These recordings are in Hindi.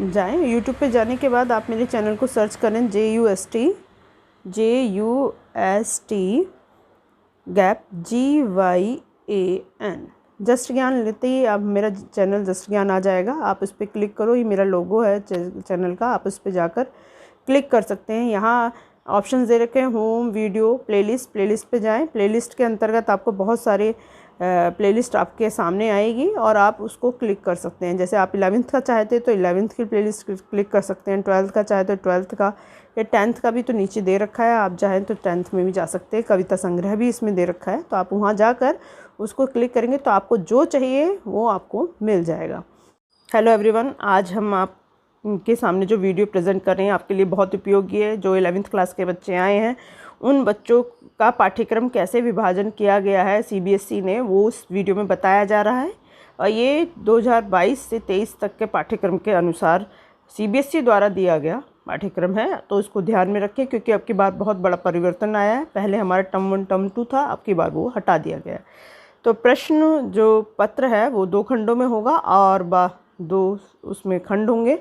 जाएं। यूट्यूब पे जाने के बाद आप मेरे चैनल को सर्च करें JUST गैप GYAN जस्ट ज्ञान लेते ही आप मेरा चैनल जस्ट ज्ञान आ जाएगा। आप उस पर क्लिक करो, ये मेरा लोगो है चैनल का, आप उस पर जाकर क्लिक कर सकते हैं। यहाँ ऑप्शंस दे रखे हैं होम, वीडियो, प्लेलिस्ट पे जाएं। प्लेलिस्ट के अंतर्गत आपको बहुत सारे प्लेलिस्ट आपके सामने आएगी और आप उसको क्लिक कर सकते हैं। जैसे आप 11th का चाहते तो 11th की प्लेलिस्ट क्लिक कर सकते हैं, 12th का चाहे तो 12th का, या 10th का भी तो नीचे दे रखा है, आप चाहें तो 10th में भी जा सकते हैं। कविता संग्रह भी इसमें दे रखा है, तो आप वहाँ जाकर उसको क्लिक करेंगे तो आपको जो चाहिए वो आपको मिल जाएगा। हेलो एवरीवन, आज हम आपके सामने जो वीडियो प्रेजेंट कर रहे हैं आपके लिए बहुत उपयोगी है। जो 11th क्लास के बच्चे आए हैं उन बच्चों का पाठ्यक्रम कैसे विभाजन किया गया है CBSE ने, वो उस वीडियो में बताया जा रहा है। और ये 2022 से 23 तक के पाठ्यक्रम के अनुसार CBSE द्वारा दिया गया पाठ्यक्रम है, तो इसको ध्यान में रखें क्योंकि अब की बार बहुत बड़ा परिवर्तन आया है। पहले हमारा टर्म 1 टर्म 2 था, अब की बार वो हटा दिया गया है। तो प्रश्न जो पत्र है वो 2 खंडों में होगा और 2 उसमें खंड होंगे।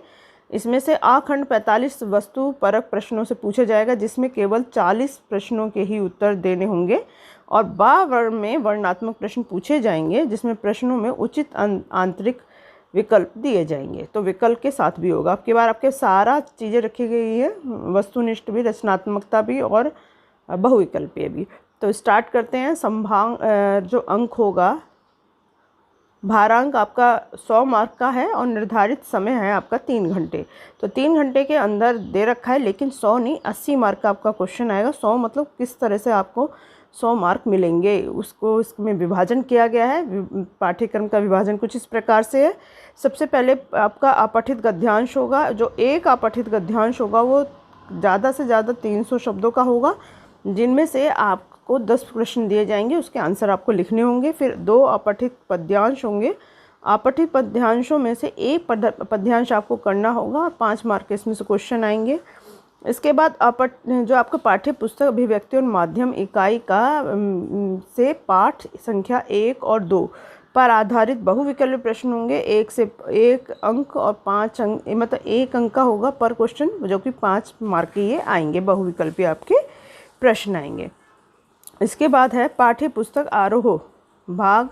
इसमें से आ खंड 45 वस्तु परक प्रश्नों से पूछा जाएगा, जिसमें केवल 40 प्रश्नों के ही उत्तर देने होंगे। और बा वर्ण में वर्णात्मक प्रश्न पूछे जाएंगे, जिसमें प्रश्नों में उचित आंतरिक विकल्प दिए जाएंगे। तो विकल्प के साथ भी होगा। अब की बार आपके सारा चीज़ें रखी गई है, वस्तुनिष्ठ भी, रचनात्मकता भी और बहुविकल्पीय भी। तो स्टार्ट करते हैं। संभाग जो अंक होगा, भारांक आपका 100 मार्क का है और निर्धारित समय है आपका 3 घंटे। तो 3 घंटे के अंदर दे रखा है, लेकिन 100 नहीं 80 मार्क का आपका क्वेश्चन आएगा। 100 मतलब किस तरह से आपको 100 मार्क मिलेंगे, उसको इसमें विभाजन किया गया है। पाठ्यक्रम का विभाजन कुछ इस प्रकार से है। सबसे पहले आपका अपठित गद्यांश होगा। जो एक अपठित गद्यांश होगा वो ज़्यादा से ज़्यादा 300 शब्दों का होगा, जिनमें से आपको 10 प्रश्न दिए जाएंगे, उसके आंसर आपको लिखने होंगे। फिर 2 अपठित पद्यांश होंगे। अपठित पद्यांशों में से एक पद्यांश आपको करना होगा और 5 मार्क के इसमें से क्वेश्चन आएंगे। इसके बाद जो आपका पाठ्य पुस्तक अभिव्यक्ति और माध्यम इकाई का से पाठ संख्या 1 और 2 पर आधारित बहुविकल्पीय प्रश्न होंगे। 1 से 1 अंक और 5 अंक, मतलब 1 अंक का होगा पर क्वेश्चन, जो कि 5 मार्क के ये आएंगे, बहुविकल्पीय आपके प्रश्न आएंगे। इसके बाद है पाठ्य पुस्तक आरोह भाग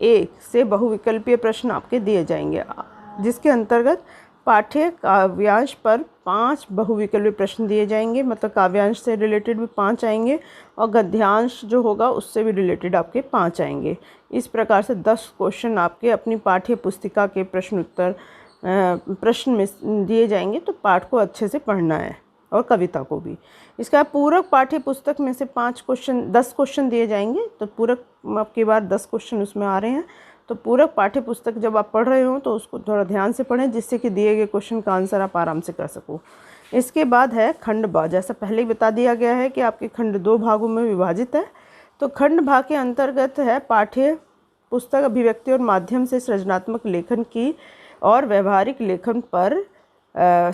1 से बहुविकल्पीय प्रश्न आपके दिए जाएंगे, जिसके अंतर्गत पाठ्य काव्यांश पर 5 बहुविकल्पीय प्रश्न दिए जाएंगे, मतलब काव्यांश से रिलेटेड भी 5 आएंगे और गद्यांश जो होगा उससे भी रिलेटेड आपके 5 आएंगे। इस प्रकार से 10 क्वेश्चन आपके अपनी पाठ्य पुस्तिका के प्रश्न में दिए जाएंगे। तो पाठ को अच्छे से पढ़ना है और कविता को भी। इसका पूरक पाठ्य पुस्तक में से 10 क्वेश्चन दिए जाएंगे। तो पूरक आपकी बार 10 क्वेश्चन उसमें आ रहे हैं। तो पूरक पाठ्य पुस्तक जब आप पढ़ रहे हो तो उसको थोड़ा ध्यान से पढ़ें, जिससे कि दिए गए क्वेश्चन का आंसर आप आराम से कर सको। इसके बाद है खंड बा। जैसा पहले ही बता दिया गया है कि आपके खंड 2 भागों में विभाजित है। तो खंड भाग के अंतर्गत है पाठ्य पुस्तक अभिव्यक्ति और माध्यम से सृजनात्मक लेखन की और व्यवहारिक लेखन पर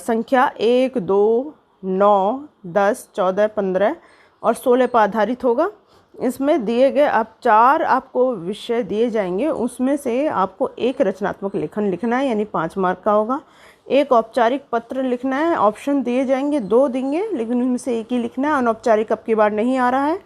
संख्या 1, 2, 9, 10, 14, 15 और 16 पर आधारित होगा। इसमें दिए गए 4 आपको विषय दिए जाएंगे, उसमें से आपको 1 रचनात्मक लेखन लिखना है, यानी 5 मार्क का होगा। 1 औपचारिक पत्र लिखना है। ऑप्शन दिए जाएंगे, 2 देंगे, लेकिन उनमें से 1 ही लिखना है। अनौपचारिक अब की बार नहीं आ रहा है।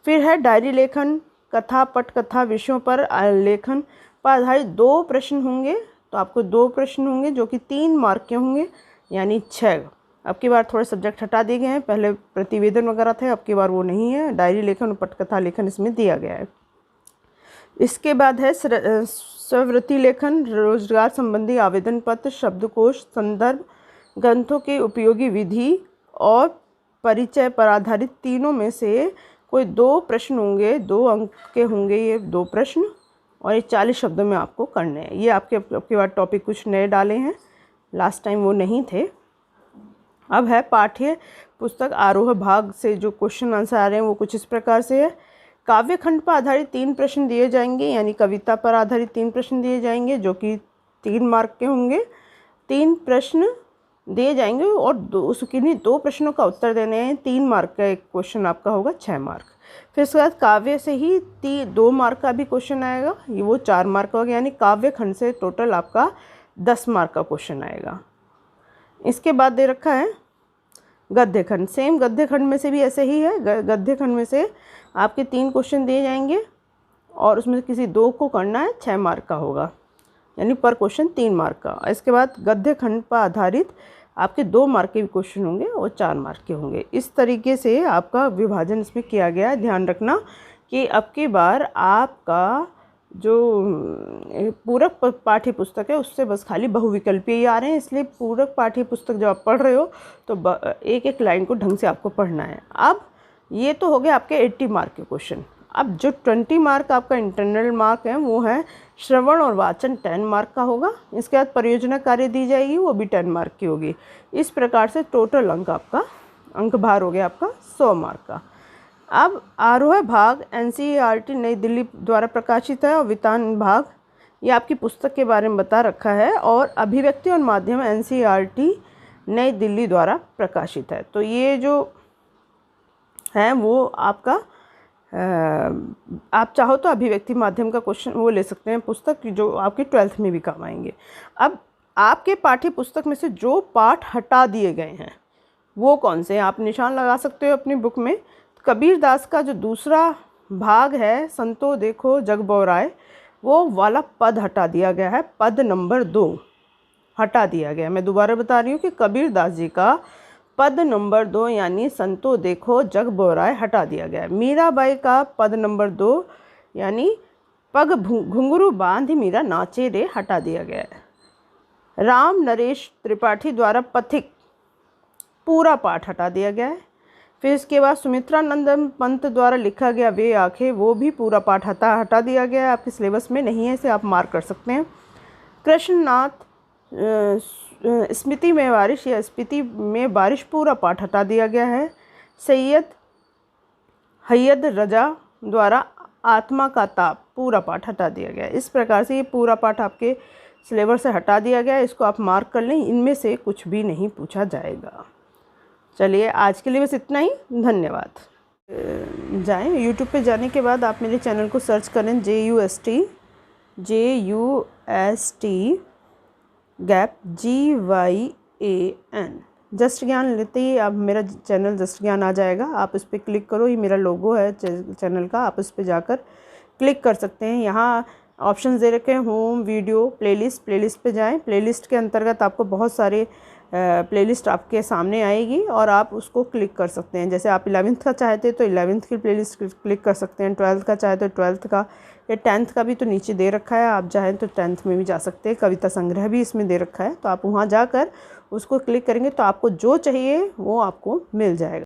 फिर है डायरी लेखन, कथा, पटकथा विषयों पर लेखन पर आधारित 2 प्रश्न होंगे। तो आपको 2 प्रश्न होंगे जो कि 3 मार्क के होंगे, यानी 6। अब की बार थोड़े सब्जेक्ट हटा दिए गए हैं, पहले प्रतिवेदन वगैरह थे, अब की बार वो नहीं है। डायरी लेखन और पटकथा लेखन इसमें दिया गया है। इसके बाद है स्ववृत्ति लेखन, रोजगार संबंधी आवेदन पत्र, शब्दकोश, संदर्भ, ग्रंथों के उपयोगी विधि और परिचय पर आधारित तीनों में से कोई 2 प्रश्न होंगे। 2 अंक के होंगे ये 2 प्रश्न और ये 40 शब्दों में आपको करने हैं। ये आपके बाद टॉपिक कुछ नए डाले हैं, लास्ट टाइम वो नहीं थे। अब है पाठ्य पुस्तक आरोह भाग से जो क्वेश्चन आंसर आ रहे हैं वो कुछ इस प्रकार से है। काव्य खंड पर आधारित 3 प्रश्न दिए जाएंगे, यानी कविता पर आधारित 3 प्रश्न दिए जाएंगे, जो कि 3 मार्क के होंगे। 3 प्रश्न दिए जाएंगे और उसके लिए 2 प्रश्नों का उत्तर देने हैं। 3 मार्क का एक क्वेश्चन आपका होगा, 6 मार्क। फिर उसके बाद काव्य से ही 2 मार्क का भी क्वेश्चन आएगा, ये वो 4 मार्क का होगा, यानी काव्य खंड से टोटल आपका 10 मार्क का क्वेश्चन आएगा। इसके बाद दे रखा है गद्य खंड। सेम गद्य खंड में से भी ऐसे ही है। गद्य खंड में से आपके 3 क्वेश्चन दिए जाएंगे और उसमें से किसी 2 को करना है, 6 मार्क का होगा, यानी पर क्वेश्चन 3 मार्क का। इसके बाद गद्य खंड पर आधारित आपके 2 मार्क के भी क्वेश्चन होंगे और 4 मार्क के होंगे। इस तरीके से आपका विभाजन इसमें किया गया है। ध्यान रखना कि अब की बार आपका जो पूरक पाठ्य पुस्तक है उससे बस खाली बहुविकल्पीय ही आ रहे हैं, इसलिए पूरक पाठ्य पुस्तक जब आप पढ़ रहे हो तो एक एक लाइन को ढंग से आपको पढ़ना है। अब ये तो हो गए आपके 80 मार्क के क्वेश्चन। अब जो 20 मार्क आपका इंटरनल मार्क है वो है श्रवण और वाचन 10 मार्क का होगा। इसके बाद परियोजना कार्य दी जाएगी, वो भी 10 मार्क की होगी। इस प्रकार से टोटल अंक भार हो गया आपका 100 मार्क का। अब आरोह भाग NCERT नई दिल्ली द्वारा प्रकाशित है और वितान भाग ये आपकी पुस्तक के बारे में बता रखा है, और अभिव्यक्ति और माध्यम NCERT नई दिल्ली द्वारा प्रकाशित है। तो ये जो है वो आपका आप चाहो तो अभिव्यक्ति माध्यम का क्वेश्चन वो ले सकते हैं पुस्तक, जो आपकी 12th में भी काम आएंगे। अब आपके पाठ्य पुस्तक में से जो पाठ हटा दिए गए हैं वो कौन से हैं, आप निशान लगा सकते हो अपनी बुक में। कबीर दास का जो दूसरा भाग है संतो देखो जग बौराए, वो वाला पद हटा दिया गया है। पद नंबर 2 हटा दिया गया है। मैं दोबारा बता रही हूँ कि कबीर दास जी का पद नंबर 2 यानी संतो देखो जग बौराए हटा दिया गया है। मीराबाई का पद नंबर 2 यानी पग घुंघरू बांध मीरा नाचे रे हटा दिया गया है। राम नरेश त्रिपाठी द्वारा पथिक पूरा पाठ हटा दिया गया है। फिर इसके बाद सुमित्रानंदन पंत द्वारा लिखा गया वे आंखें, वो भी पूरा पाठ हटा दिया गया है। आपके सिलेबस में नहीं है, इसे आप मार्क कर सकते हैं। कृष्णनाथ स्मृति में बारिश या स्मृति में बारिश पूरा पाठ हटा दिया गया है। हैयद रजा द्वारा आत्मा का ताप पूरा पाठ हटा दिया गया है। इस प्रकार से ये पूरा पाठ आपके सिलेबस से हटा दिया गया है। इसको आप मार्क कर लें, इनमें से कुछ भी नहीं पूछा जाएगा। चलिए आज के लिए बस इतना ही, धन्यवाद। जाएं यूट्यूब पे, जाने के बाद आप मेरे चैनल को सर्च करें JUST गैप GYAN जस्ट ज्ञान लेते ही अब मेरा चैनल जस्ट ज्ञान आ जाएगा। आप इस पर क्लिक करो, ये मेरा लोगो है चैनल का, आप इस पर जाकर क्लिक कर सकते हैं। यहाँ ऑप्शंस दे रखे हैं होम, वीडियो, प्लेलिस्ट पे जाएं। प्लेलिस्ट के अंतर्गत आपको बहुत सारे प्लेलिस्ट आपके सामने आएगी और आप उसको क्लिक कर सकते हैं। जैसे आप 11th का चाहते तो 11th की प्लेलिस्ट क्लिक कर सकते हैं, 12th का चाहे तो 12th का, या 10th का भी तो नीचे दे रखा है, आप चाहें तो 10th में भी जा सकते हैं। कविता संग्रह भी इसमें दे रखा है, तो आप वहाँ जाकर उसको क्लिक करेंगे तो आपको जो चाहिए वो आपको मिल जाएगा।